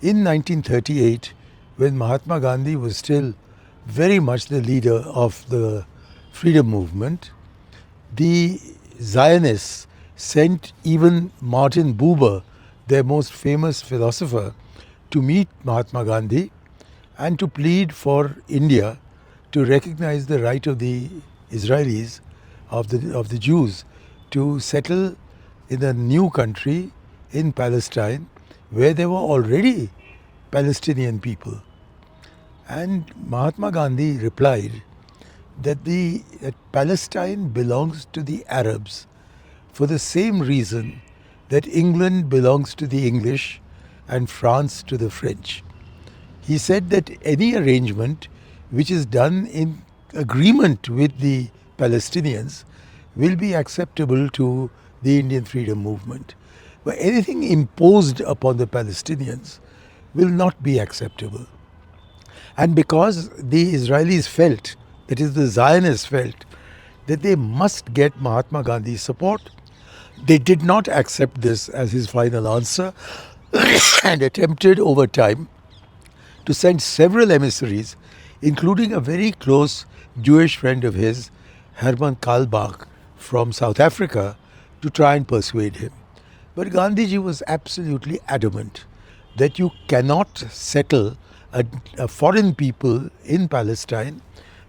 In 1938, when Mahatma Gandhi was still very much the leader of the freedom movement, the Zionists sent even Martin Buber, their most famous philosopher, to meet Mahatma Gandhi and to plead for India to recognize the right of the Israelis, of the Jews, to settle in a new country in Palestine, where there were already Palestinian people. And Mahatma Gandhi replied that Palestine belongs to the Arabs for the same reason that England belongs to the English and France to the French. He said that any arrangement which is done in agreement with the Palestinians will be acceptable to the Indian freedom movement. But anything imposed upon the Palestinians will not be acceptable. And because the Israelis felt, that is, the Zionists felt, that they must get Mahatma Gandhi's support, they did not accept this as his final answer and attempted over time to send several emissaries, including a very close Jewish friend of his, Herman Kalbach from South Africa, to try and persuade him. But Gandhiji was absolutely adamant that you cannot settle a foreign people in Palestine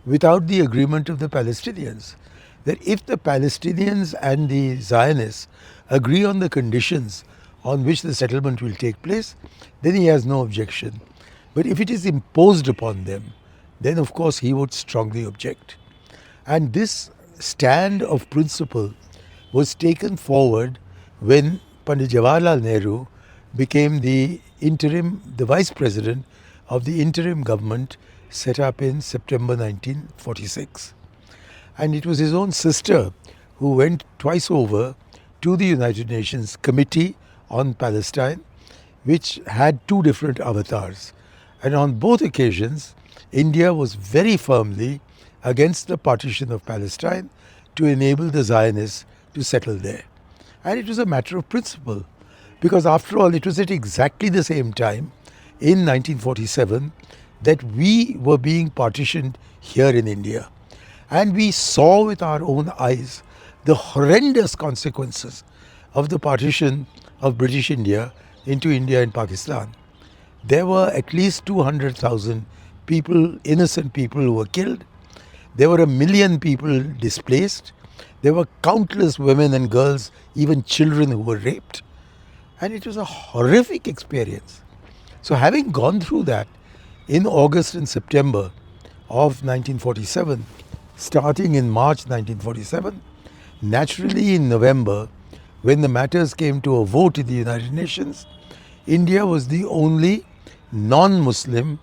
without the agreement of the Palestinians. That if the Palestinians and the Zionists agree on the conditions on which the settlement will take place, then he has no objection. But if it is imposed upon them, then of course he would strongly object. And this stand of principle was taken forward when Pandit Jawaharlal Nehru became the vice president of the interim government set up in September 1946. And it was his own sister who went twice over to the United Nations Committee on Palestine, which had two different avatars. And on both occasions, India was very firmly against the partition of Palestine to enable the Zionists to settle there. And it was a matter of principle, because after all, it was at exactly the same time in 1947 that we were being partitioned here in India. And we saw with our own eyes the horrendous consequences of the partition of British India into India and Pakistan. There were at least 200,000 people, innocent people, who were killed. There were 1 million people displaced. There were countless women and girls, even children, who were raped. And it was a horrific experience. So having gone through that in August and September of 1947, starting in March 1947, naturally in November, when the matters came to a vote in the United Nations, India was the only non-Muslim,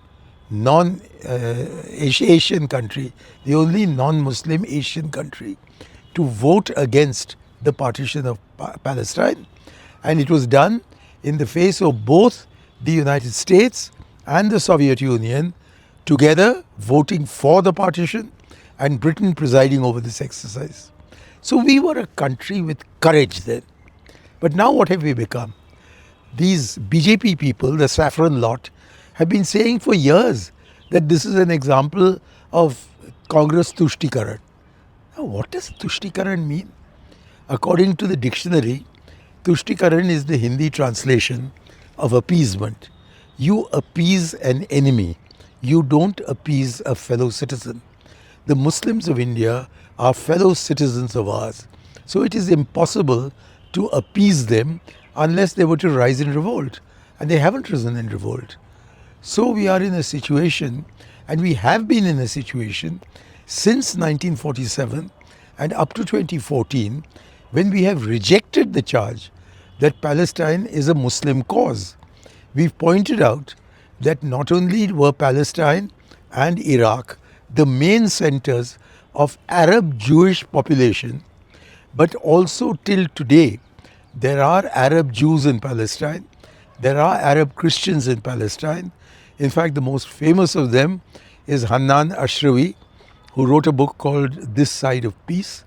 non-Asian country, the only non-Muslim Asian country to vote against the partition of Palestine. And it was done in the face of both the United States and the Soviet Union together voting for the partition and Britain presiding over this exercise. So we were a country with courage then. But now what have we become? These BJP people, the saffron lot, have been saying for years that this is an example of Congress Tushtikaran. Now, what does Tushtikaran mean? According to the dictionary, Tushtikaran is the Hindi translation of appeasement. You appease an enemy. You don't appease a fellow citizen. The Muslims of India are fellow citizens of ours. So it is impossible to appease them unless they were to rise in revolt. And they haven't risen in revolt. So we are in a situation, and we have been in a situation since 1947 and up to 2014, when we have rejected the charge that Palestine is a Muslim cause. We've pointed out that not only were Palestine and Iraq the main centers of Arab Jewish population, but also till today there are Arab Jews in Palestine, there are Arab Christians in Palestine. In fact, the most famous of them is Hanan Ashrawi, who wrote a book called This Side of Peace,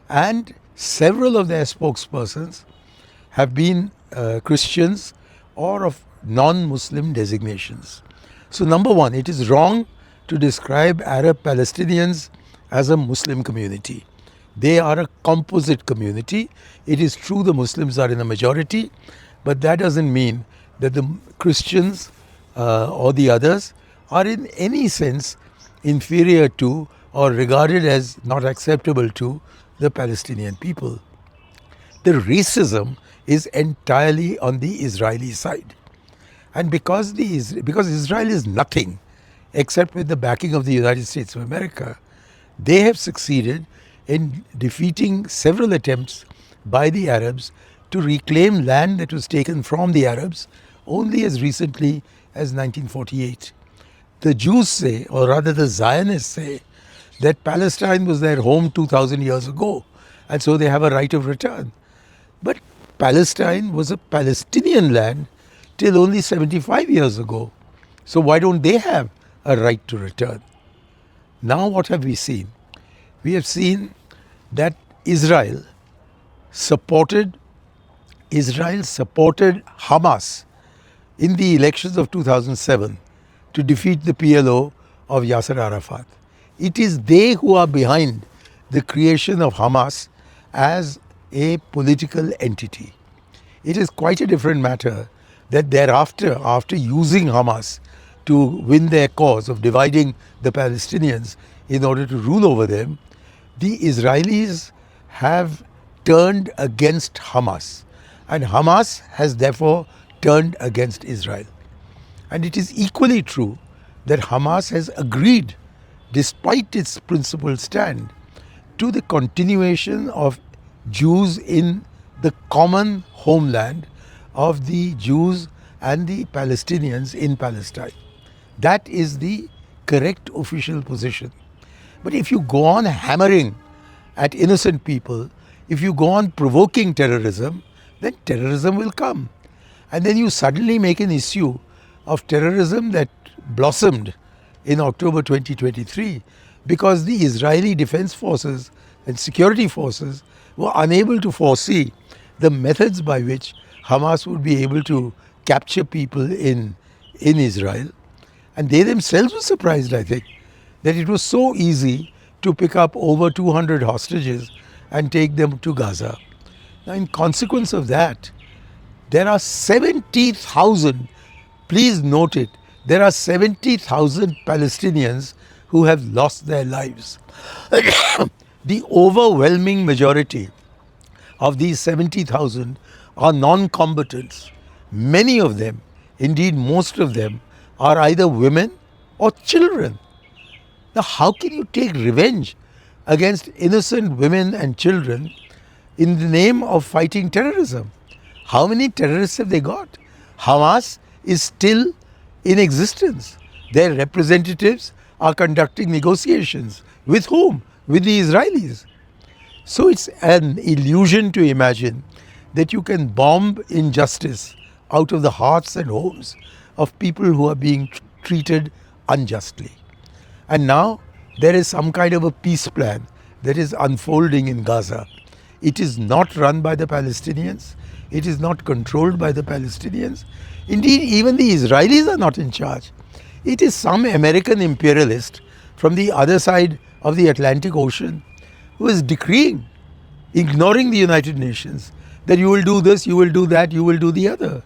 and several of their spokespersons have been Christians or of non-Muslim designations. So number one, it is wrong to describe Arab Palestinians as a Muslim community. They are a composite community. It is true the Muslims are in a majority, but that doesn't mean that the Christians or the others are in any sense inferior to or regarded as not acceptable to the Palestinian people. The racism is entirely on the Israeli side. And because Israel is nothing except with the backing of the United States of America, they have succeeded in defeating several attempts by the Arabs to reclaim land that was taken from the Arabs only as recently as 1948. The Jews say, or rather the Zionists say, that Palestine was their home 2,000 years ago, and so they have a right of return. But Palestine was a Palestinian land till only 75 years ago. So why don't they have a right to return? Now what have we seen? We have seen that Israel supported Hamas in the elections of 2007 to defeat the PLO of Yasser Arafat. It is they who are behind the creation of Hamas as a political entity. It is quite a different matter that thereafter, after using Hamas to win their cause of dividing the Palestinians in order to rule over them, the Israelis have turned against Hamas, and Hamas has therefore turned against Israel. And it is equally true that Hamas has agreed, despite its principled stand, to the continuation of Jews in the common homeland of the Jews and the Palestinians in Palestine. That is the correct official position. But if you go on hammering at innocent people, if you go on provoking terrorism, then terrorism will come. And then you suddenly make an issue of terrorism that blossomed in October 2023 because the Israeli Defense Forces and security forces were unable to foresee the methods by which Hamas would be able to capture people in Israel. And they themselves were surprised, I think, that it was so easy to pick up over 200 hostages and take them to Gaza. Now, in consequence of that, there are 70,000, please note it, there are 70,000 Palestinians who have lost their lives. The overwhelming majority of these 70,000 are non-combatants. Many of them, indeed most of them, are either women or children. Now, how can you take revenge against innocent women and children in the name of fighting terrorism? How many terrorists have they got? Hamas is still in existence. Their representatives are conducting negotiations. With whom? With the Israelis. So it's an illusion to imagine that you can bomb injustice out of the hearts and homes of people who are being treated unjustly. And now there is some kind of a peace plan that is unfolding in Gaza. It is not run by the Palestinians. It is not controlled by the Palestinians. Indeed, even the Israelis are not in charge. It is some American imperialist from the other side of the Atlantic Ocean who is decreeing, ignoring the United Nations, that you will do this, you will do that, you will do the other.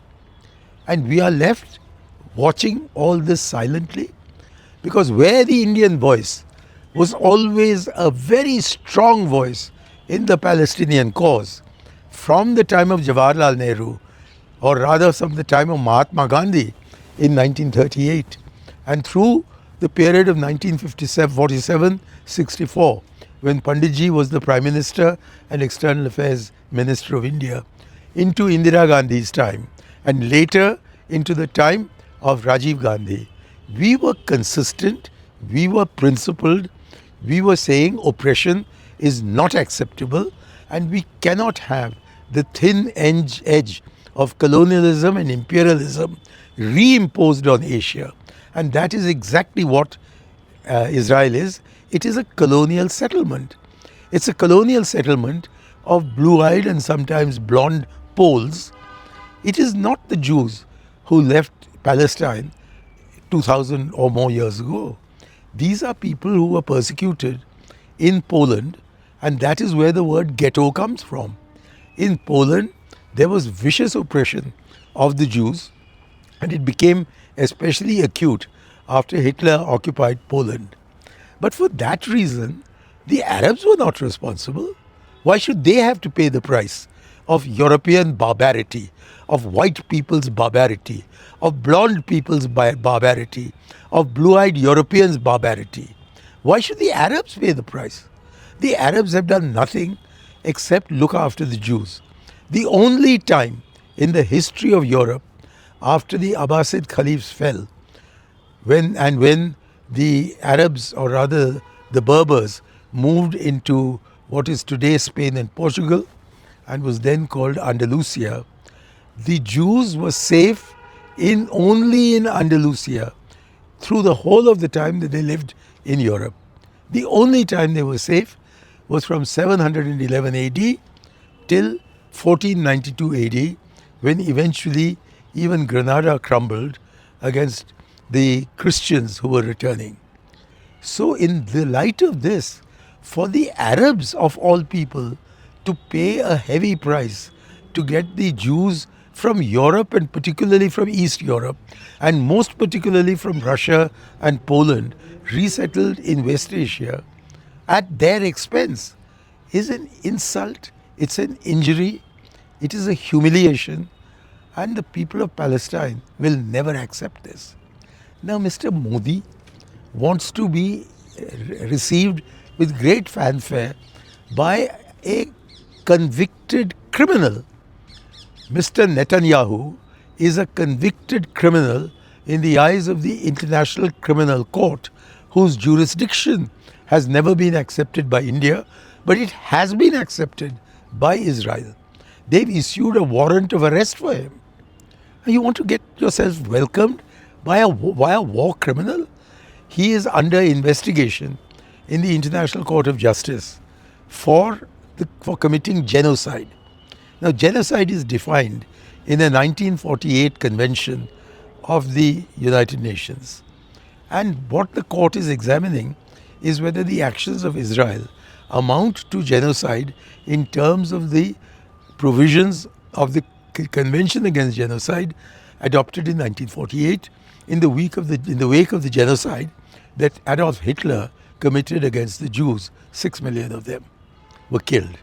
And we are left watching all this silently, because where the Indian voice was always a very strong voice in the Palestinian cause, from the time of Jawaharlal Nehru, or rather from the time of Mahatma Gandhi in 1938, and through the period of 1947-64, when Panditji was the Prime Minister and External Affairs Minister of India, into Indira Gandhi's time, and later into the time of Rajiv Gandhi. We were consistent, we were principled, we were saying oppression is not acceptable, and we cannot have the thin edge of colonialism and imperialism reimposed on Asia. And that is exactly what Israel is. It is a colonial settlement. It's a colonial settlement of blue-eyed and sometimes blonde Poles. It is not the Jews who left Palestine 2000 or more years ago. These are people who were persecuted in Poland, and that is where the word ghetto comes from. In Poland, there was vicious oppression of the Jews, and it became especially acute after Hitler occupied Poland. But for that reason, the Arabs were not responsible. Why should they have to pay the price of European barbarity, of white people's barbarity, of blonde people's barbarity, of blue-eyed Europeans' barbarity? Why should the Arabs pay the price? The Arabs have done nothing except look after the Jews. The only time in the history of Europe after the Abbasid caliphs fell, when the Arabs, or rather the Berbers, moved into what is today Spain and Portugal and was then called Andalusia, the Jews were safe only in Andalusia through the whole of the time that they lived in Europe. The only time they were safe was from 711 AD till 1492 AD, when eventually even Granada crumbled against the Christians who were returning. So in the light of this, for the Arabs of all people to pay a heavy price to get the Jews from Europe, and particularly from East Europe, and most particularly from Russia and Poland, resettled in West Asia at their expense, is an insult, it's an injury, it is a humiliation, and the people of Palestine will never accept this. Now, Mr. Modi wants to be received with great fanfare by a convicted criminal. Mr. Netanyahu is a convicted criminal in the eyes of the International Criminal Court, whose jurisdiction has never been accepted by India, but it has been accepted by Israel. They've issued a warrant of arrest for him. And you want to get yourself welcomed by a war criminal? He is under investigation in the International Court of Justice for committing genocide. Now, genocide is defined in a 1948 convention of the United Nations. And what the court is examining is whether the actions of Israel amount to genocide in terms of the provisions of the Convention Against Genocide adopted in 1948 in the wake of the genocide that Adolf Hitler committed against the Jews. 6 million of them were killed.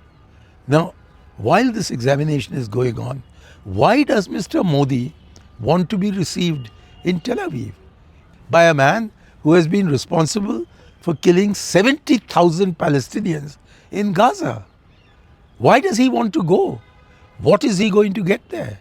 Now, while this examination is going on, why does Mr. Modi want to be received in Tel Aviv by a man who has been responsible for killing 70,000 Palestinians in Gaza? Why does he want to go? What is he going to get there?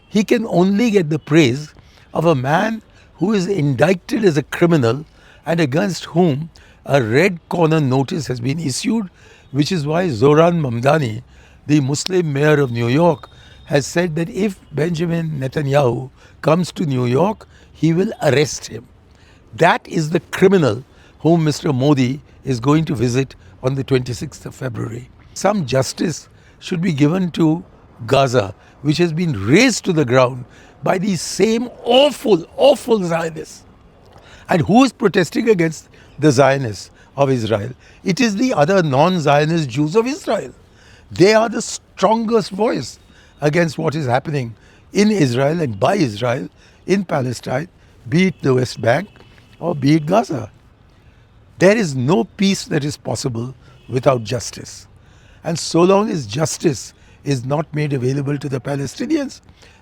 He can only get the praise of a man who is indicted as a criminal and against whom a red corner notice has been issued, which is why Zoran Mamdani, the Muslim mayor of New York, has said that if Benjamin Netanyahu comes to New York, he will arrest him. That is the criminal whom Mr. Modi is going to visit on the 26th of February. Some justice should be given to Gaza, which has been razed to the ground by these same awful Zionists. And who is protesting against the Zionists of Israel? It is the other non-Zionist Jews of Israel. They are the strongest voice against what is happening in Israel and by Israel in Palestine, be it the West Bank or be it Gaza. There is no peace that is possible without justice. And so long as justice is not made available to the Palestinians,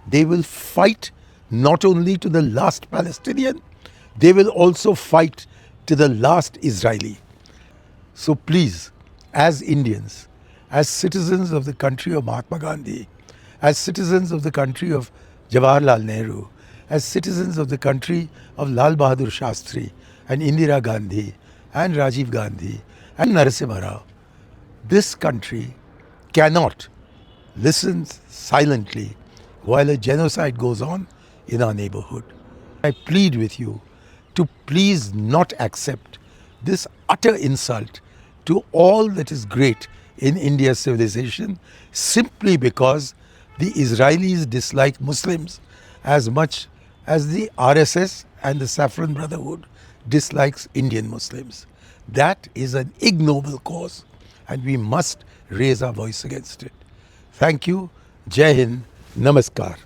they will fight not only to the last Palestinian, they will also fight to the last Israeli. So please, as Indians, as citizens of the country of Mahatma Gandhi, as citizens of the country of Jawaharlal Nehru, as citizens of the country of Lal Bahadur Shastri and Indira Gandhi and Rajiv Gandhi and Narasimha Rao, this country cannot listen silently while a genocide goes on in our neighborhood. I plead with you to please not accept this utter insult to all that is great in India's civilization simply because the Israelis dislike Muslims as much as the RSS and the Saffron Brotherhood dislikes Indian Muslims. That is an ignoble cause, and we must raise our voice against it. Thank you. Jai Hind. Namaskar.